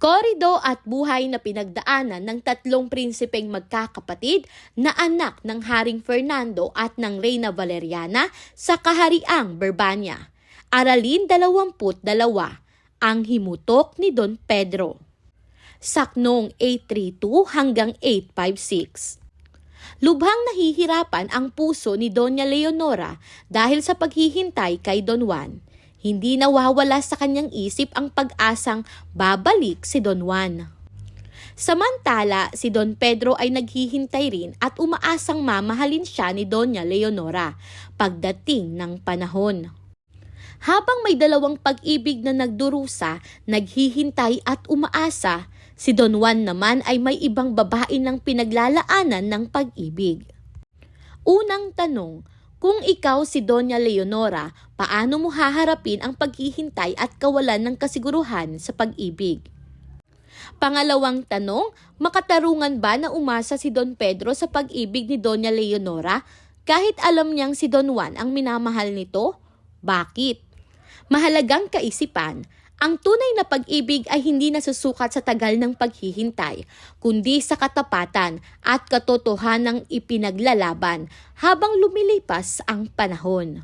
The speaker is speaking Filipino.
Korido at buhay na pinagdaanan ng tatlong prinsipeng magkakapatid na anak ng Haring Fernando at ng Reyna Valeriana sa Kahariang Berbania. Aralin 22, ang himutok ni Don Pedro. Saknong 832 hanggang 856. Lubhang nahihirapan ang puso ni Doña Leonora dahil sa paghihintay kay Don Juan. Hindi nawawala sa kanyang isip ang pag-asang babalik si Don Juan. Samantala, si Don Pedro ay naghihintay rin at umaasang mamahalin siya ni Doña Leonora pagdating ng panahon. Habang may dalawang pag-ibig na nagdurusa, naghihintay at umaasa, si Don Juan naman ay may ibang babae ng pinaglalaanan ng pag-ibig. Unang tanong, kung ikaw si Doña Leonora, paano mo haharapin ang paghihintay at kawalan ng kasiguruhan sa pag-ibig? Pangalawang tanong, makatarungan ba na umasa si Don Pedro sa pag-ibig ni Doña Leonora kahit alam niyang si Don Juan ang minamahal nito? Bakit? Mahalagang kaisipan, ang tunay na pag-ibig ay hindi nasusukat sa tagal ng paghihintay, kundi sa katapatan at katotohanang ipinaglalaban habang lumilipas ang panahon.